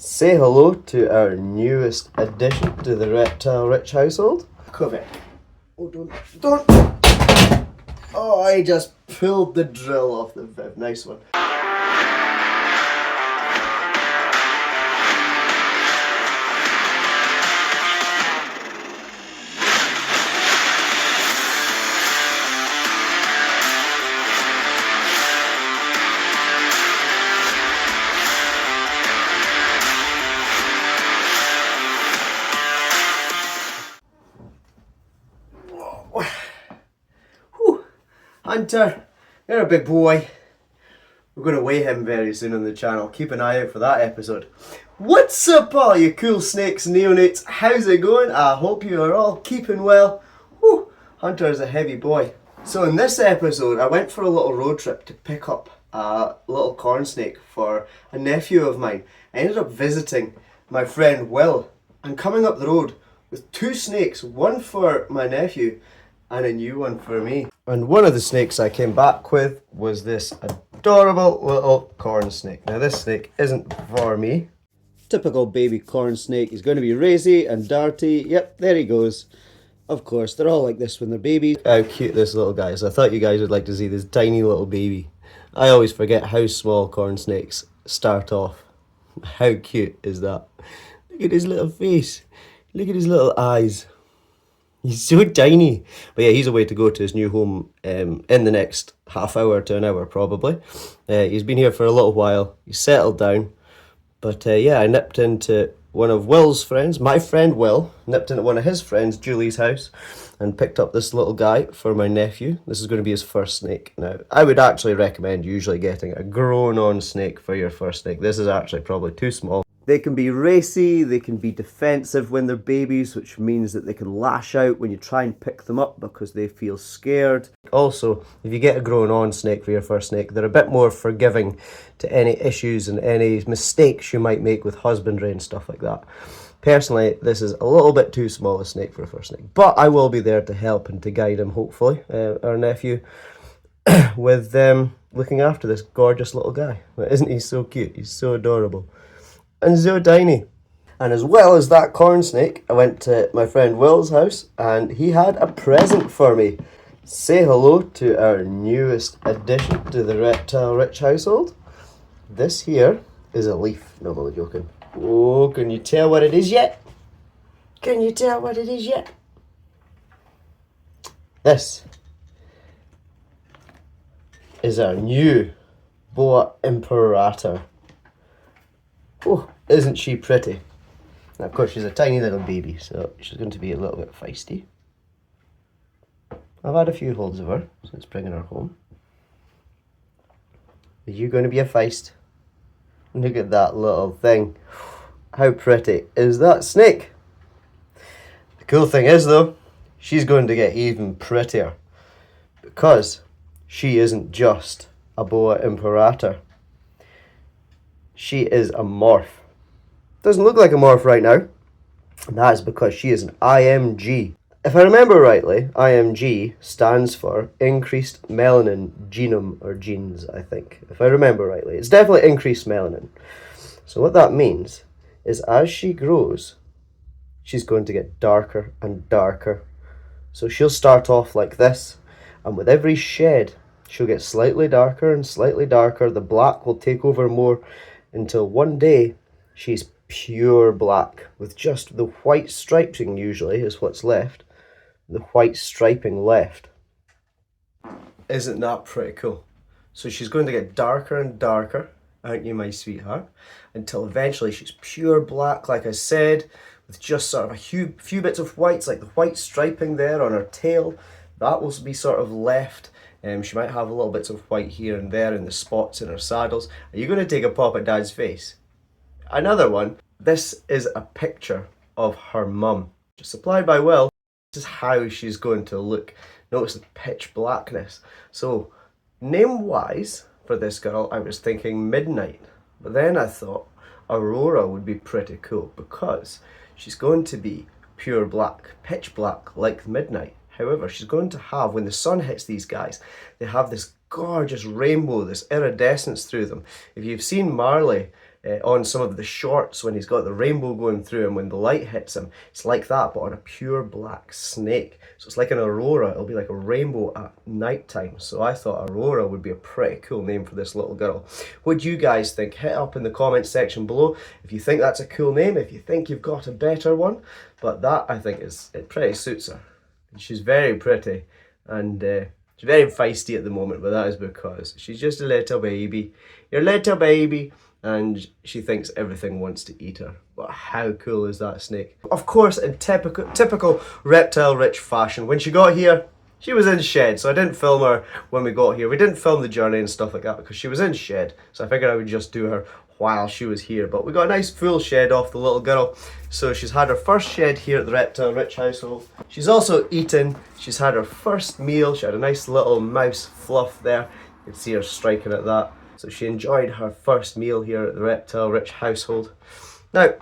Say hello to our newest addition to the Reptile Rich household. Covet. Oh, don't. Oh, I just pulled the drill off the Viv. Nice one. Whew. Hunter, you're a big boy. We're going to weigh him very soon on the channel. Keep an eye out for that episode. What's up, all you cool snakes and neonates? How's it going? I hope you are all keeping well. Whew. Hunter is a heavy boy. So in this episode, I went for a little road trip to pick up a little corn snake for a nephew of mine. I ended up visiting my friend Will and coming up the road with two snakes, one for my nephew and a new one for me. And one of the snakes I came back with was this adorable little corn snake. Now this snake isn't for me. Typical baby corn snake. He's going to be racy and dirty. Yep, there he goes. Of course, they're all like this when they're babies. How cute this little guy is. I thought you guys would like to see this tiny little baby. I always forget how small corn snakes start off. How cute is that? Look at his little face. Look at his little eyes. He's so tiny. But yeah, he's away to go to his new home in the next half hour to an hour probably. He's been here for a little while. He's settled down. But yeah, I nipped into one of Will's friends. My friend Will nipped into one of his friends, Julie's house, and picked up this little guy for my nephew. This is going to be his first snake. Now, I would actually recommend usually getting a grown-on snake for your first snake. This is actually probably too small. They can be racy, they can be defensive when they're babies, which means that they can lash out when you try and pick them up because they feel scared. Also, if you get a grown-on snake for your first snake, they're a bit more forgiving to any issues and any mistakes you might make with husbandry and stuff like that. Personally, this is a little bit too small a snake for a first snake, but I will be there to help and to guide him, hopefully, our nephew, with looking after this gorgeous little guy. Isn't he so cute? He's so adorable. And so tiny. And as well as that corn snake, I went to my friend Will's house and he had a present for me. Say hello to our newest addition to the Reptile Rich household. This here is a leaf. No, I'm only joking. Oh, can you tell what it is yet? Can you tell what it is yet? This is our new Boa Imperator. Oh, isn't she pretty? Now, of course, she's a tiny little baby, so she's going to be a little bit feisty. I've had a few holds of her since bringing her home. Are you going to be a feist? Look at that little thing. How pretty is that snake? The cool thing is, though, she's going to get even prettier because she isn't just a Boa Imperator. She is a morph. Doesn't look like a morph right now. And that is because she is an IMG. If I remember rightly, IMG stands for Increased Melanin Genome or Genes, I think. If I remember rightly. It's definitely increased melanin. So what that means is as she grows, she's going to get darker and darker. So she'll start off like this. And with every shed, she'll get slightly darker and slightly darker. The black will take over more until one day she's pure black with just the white striping usually is what's left. The white striping left. Isn't that pretty cool? So she's going to get darker and darker, aren't you, my sweetheart? Until eventually she's pure black, like I said, with just sort of a few bits of whites, like the white striping there on her tail. That will be sort of left. She might have a little bits of white here and there in the spots in her saddles. Are you going to take a pop at Dad's face? Another one. This is a picture of her mum. Just supplied by Will. This is how she's going to look. Notice the pitch blackness. So, name-wise, for this girl, I was thinking Midnight. But then I thought Aurora would be pretty cool because she's going to be pure black, pitch black, like Midnight. However, she's going to have, when the sun hits these guys, they have this gorgeous rainbow, this iridescence through them. If you've seen Marley on some of the shorts when he's got the rainbow going through and when the light hits him. It's like that, but on a pure black snake. So it's like an aurora. It'll be like a rainbow at night time. So I thought Aurora would be a pretty cool name for this little girl. What do you guys think? Hit up in the comment section below if you think that's a cool name, if you think you've got a better one. But that, I think, it pretty suits her. She's very pretty, and she's very feisty at the moment, but that is because she's just a little baby. You're a little baby, and she thinks everything wants to eat her. But how cool is that snake? Of course, in typical reptile rich fashion, when she got here, she was in shed, so I didn't film her when we got here. We didn't film the journey and stuff like that because she was in shed, so I figured I would just do her while she was here. But we got a nice full shed off the little girl. So she's had her first shed here at the Reptile Rich household. She's also eaten. She's had her first meal. She had a nice little mouse fluff there. You can see her striking at that. So she enjoyed her first meal here at the Reptile Rich household. Now,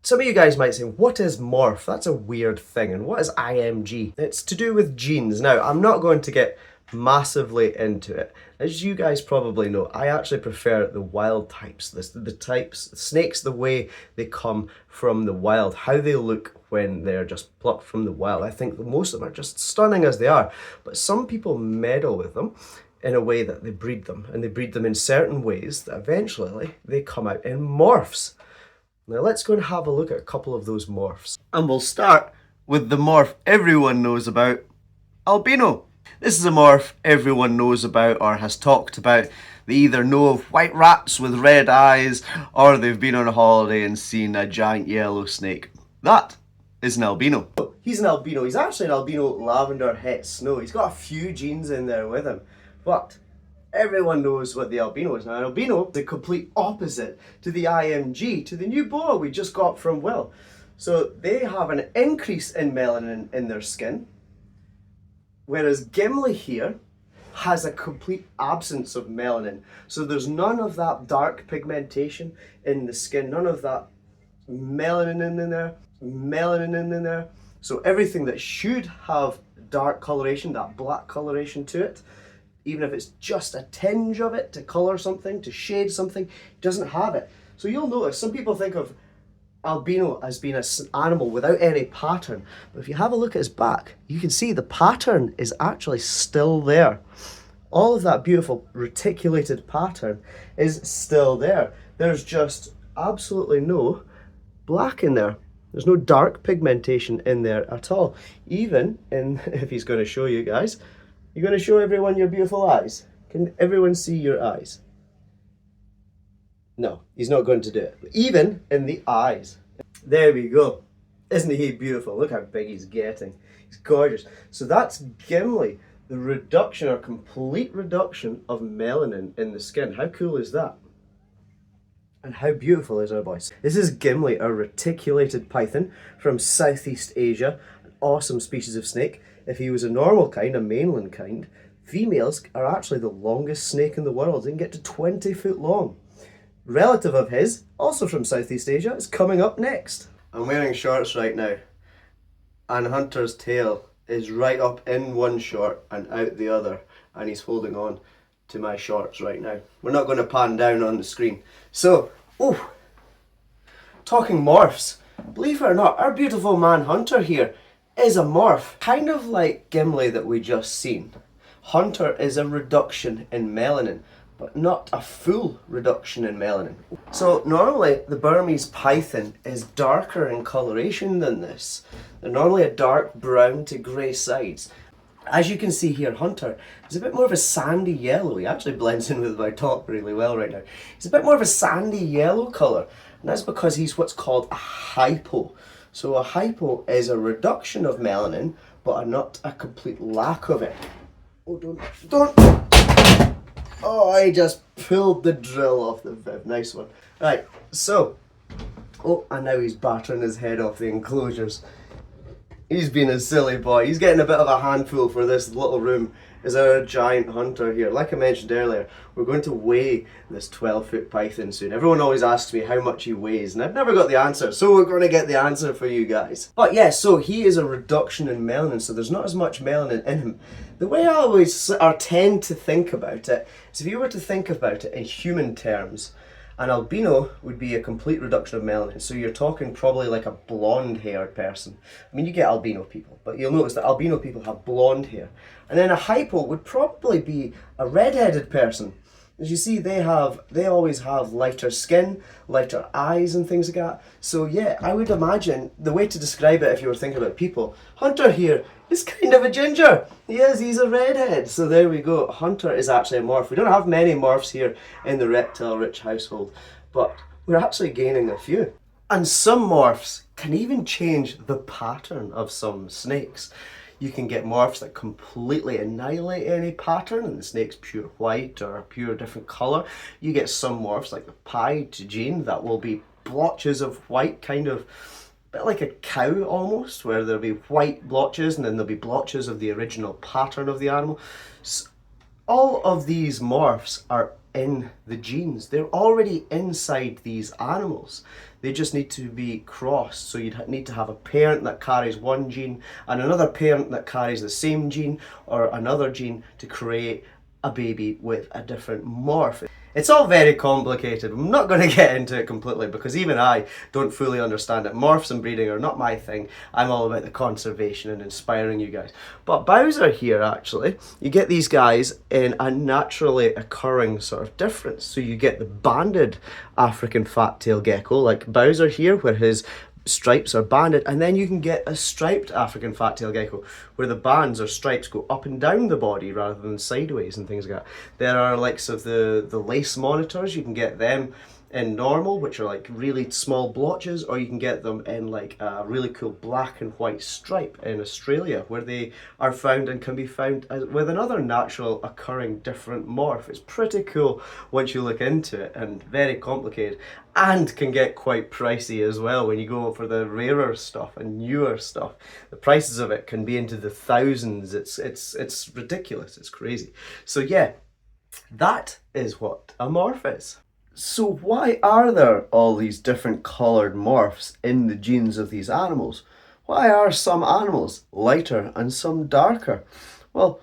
some of you guys might say, what is morph? That's a weird thing. And what is IMG? It's to do with genes. Now, I'm not going to get massively into it. As you guys probably know, I actually prefer the wild types, the types, snakes, the way they come from the wild, how they look when they're just plucked from the wild. I think most of them are just stunning as they are, but some people meddle with them in a way that they breed them, and they breed them in certain ways that eventually they come out in morphs. Now let's go and have a look at a couple of those morphs. And we'll start with the morph everyone knows about, Albino. This is a morph everyone knows about or has talked about. They either know of white rats with red eyes, or they've been on a holiday and seen a giant yellow snake. That is an albino. He's an albino. He's actually an albino lavender het snow. He's got a few genes in there with him, but everyone knows what the albino is. Now, an albino is the complete opposite to the IMG, to the new boa we just got from Will. So they have an increase in melanin in their skin, whereas Gimli here has a complete absence of melanin. So there's none of that dark pigmentation in the skin, none of that melanin in there. So everything that should have dark coloration, that black coloration to it, even if it's just a tinge of it to color something, to shade something, doesn't have it. So you'll notice some people think of albino as being an animal without any pattern, but if you have a look at his back, you can see the pattern is actually still there. All of that beautiful reticulated pattern is still there. There's just absolutely no black in there. There's no dark pigmentation in there at all. Even in, if he's going to show you guys, you're going to show everyone your beautiful eyes. Can everyone see your eyes? No, he's not going to do it. Even in the eyes. There we go. Isn't he beautiful? Look how big he's getting. He's gorgeous. So that's Gimli. The reduction or complete reduction of melanin in the skin. How cool is that? And how beautiful is our boy? This is Gimli, a reticulated python from Southeast Asia. An awesome species of snake. If he was a normal kind, a mainland kind, females are actually the longest snake in the world. They can get to 20 foot long. Relative of his, also from Southeast Asia, is coming up next. I'm wearing shorts right now, and Hunter's tail is right up in one short and out the other, and he's holding on to my shorts right now. We're not going to pan down on the screen. So, talking morphs, believe it or not, our beautiful man Hunter here is a morph, kind of like Gimli that we just seen. Hunter is a reduction in melanin, but not a full reduction in melanin. So normally the Burmese python is darker in coloration than this. They're normally a dark brown to grey sides. As you can see here, Hunter is a bit more of a sandy yellow. He actually blends in with my top really well right now. He's a bit more of a sandy yellow colour, and that's because he's what's called a hypo. So a hypo is a reduction of melanin, but not a complete lack of it. Oh, don't. Oh, I just pulled the drill off the bib. Nice one. Right, so. Oh, and now he's battering his head off the enclosures. He's been a silly boy. He's getting a bit of a handful for this little room. Is our giant Hunter here. Like I mentioned earlier, we're going to weigh this 12-foot python soon. Everyone always asks me how much he weighs, and I've never got the answer, so we're going to get the answer for you guys. But yeah, so he is a reduction in melanin, so there's not as much melanin in him. The way I always tend to think about it is if you were to think about it in human terms, An albino would be a complete reduction of melanin, so you're talking probably like a blonde-haired person. I mean, you get albino people, but you'll notice that albino people have blonde hair. And then a hypo would probably be a red-headed person. As you see, they always have lighter skin, lighter eyes and things like that. So yeah, I would imagine the way to describe it if you were thinking about people, Hunter here is kind of a ginger. He's a redhead. So there we go. Hunter is actually a morph. We don't have many morphs here in the reptile-rich household, but we're actually gaining a few. And some morphs can even change the pattern of some snakes. You can get morphs that completely annihilate any pattern and the snake's pure white or a pure different colour. You get some morphs like the pied gene that will be blotches of white, kind of a bit like a cow almost, where there'll be white blotches and then there'll be blotches of the original pattern of the animal. So all of these morphs are in the genes. They're already inside these animals. They just need to be crossed. So you'd need to have a parent that carries one gene and another parent that carries the same gene or another gene to create a baby with a different morph. It's all very complicated. I'm not going to get into it completely because even I don't fully understand it. Morphs and breeding are not my thing. I'm all about the conservation and inspiring you guys. But Bowser here, actually, you get these guys in a naturally occurring sort of difference. So you get the banded African fat-tailed gecko like Bowser here, where his stripes are banded, and then you can get a striped African fat-tailed gecko where the bands or stripes go up and down the body rather than sideways and things like that. There are likes of the lace monitors. You can get them in normal, which are like really small blotches, or you can get them in like a really cool black and white stripe in Australia, where they are found and can be found with another natural occurring different morph. It's pretty cool once you look into it, and very complicated, and can get quite pricey as well when you go for the rarer stuff and newer stuff. The prices of it can be into the thousands. It's ridiculous. It's crazy. So yeah, that is what a morph is. So why are there all these different coloured morphs in the genes of these animals? Why are some animals lighter and some darker? Well,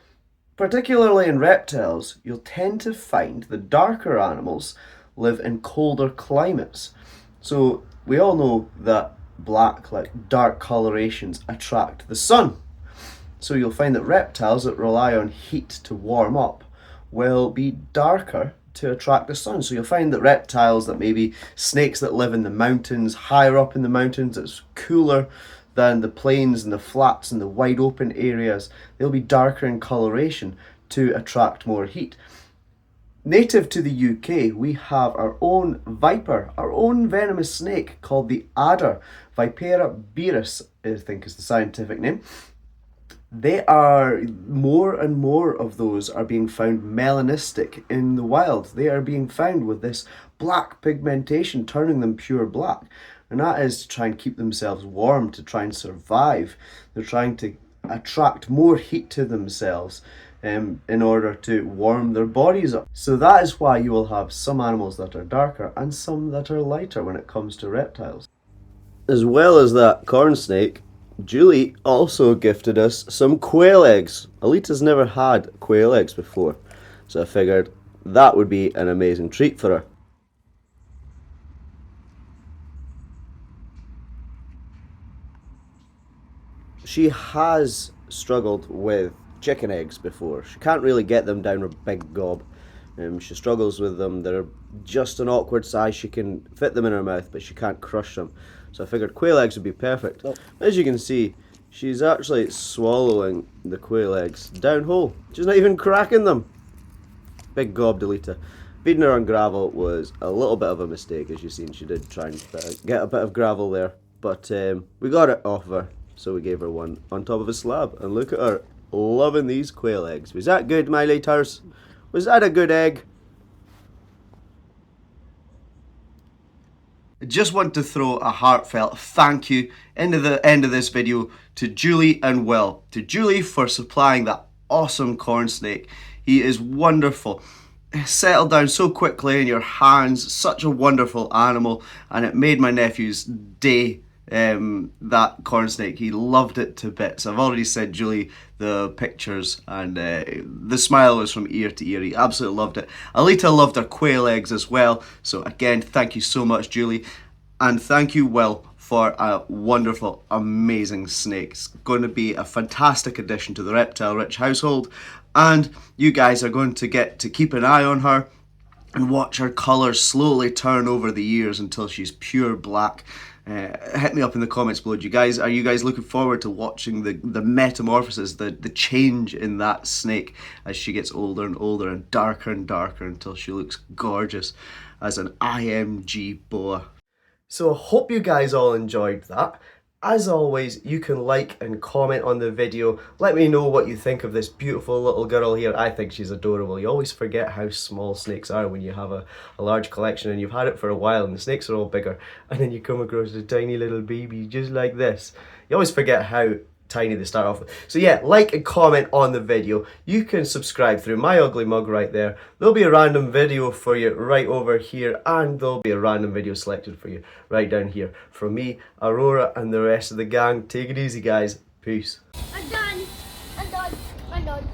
particularly in reptiles, you'll tend to find the darker animals live in colder climates. So we all know that black, like dark colorations, attract the sun. So you'll find that reptiles that rely on heat to warm up will be darker to attract the sun. So you'll find that reptiles, that maybe snakes that live in the mountains, higher up in the mountains, it's cooler than the plains and the flats and the wide open areas, they'll be darker in coloration to attract more heat. Native to the UK, we have our own viper, our own venomous snake called the adder. Vipera berus, I think is the scientific name. They are, more and more of those are being found melanistic in the wild. They are being found with this black pigmentation, turning them pure black. And that is to try and keep themselves warm, to try and survive. They're trying to attract more heat to themselves in order to warm their bodies up. So that is why you will have some animals that are darker and some that are lighter when it comes to reptiles. As well as that corn snake, Julie also gifted us some quail eggs. Alita's never had quail eggs before, so I figured that would be an amazing treat for her. She has struggled with chicken eggs before. She can't really get them down her big gob. She struggles with them. They're just an awkward size. She can fit them in her mouth, but she can't crush them. So I figured quail eggs would be perfect. As you can see, she's actually swallowing the quail eggs down whole. She's not even cracking them. Big gob, Delita. Feeding her on gravel was a little bit of a mistake, as you've seen. She did try and get a bit of gravel there, but we got it off of her, so we gave her one on top of a slab. And look at her, loving these quail eggs. Was that good, my laters? Was that a good egg? I just want to throw a heartfelt thank you into the end of this video to Julie and Will. To Julie for supplying that awesome corn snake. He is wonderful. Settled down so quickly in your hands. Such a wonderful animal. And it made my nephew's day that corn snake. He loved it to bits. I've already sent Julie the pictures, and the smile was from ear to ear. He absolutely loved it. Alita loved her quail eggs as well. So again, thank you so much, Julie. And thank you, Will, for a wonderful, amazing snake. It's going to be a fantastic addition to the Reptile Rich household. And you guys are going to get to keep an eye on her and watch her colours slowly turn over the years until she's pure black. Hit me up in the comments below. Are you guys looking forward to watching the metamorphosis, the change in that snake as she gets older and older and darker until she looks gorgeous as an IMG boa? So I hope you guys all enjoyed that. As always, you can like and comment on the video. Let me know what you think of this beautiful little girl here. I think she's adorable. You always forget how small snakes are when you have a large collection and you've had it for a while and the snakes are all bigger. And then you come across a tiny little baby just like this. You always forget how tiny they start off with. So yeah, like and comment on the video. You can subscribe through my ugly mug right there. There'll be a random video for you right over here, and there'll be a random video selected for you right down here from me, Aurora, and the rest of the gang. Take it easy, guys. Peace. I'm done. I'm done. I'm done.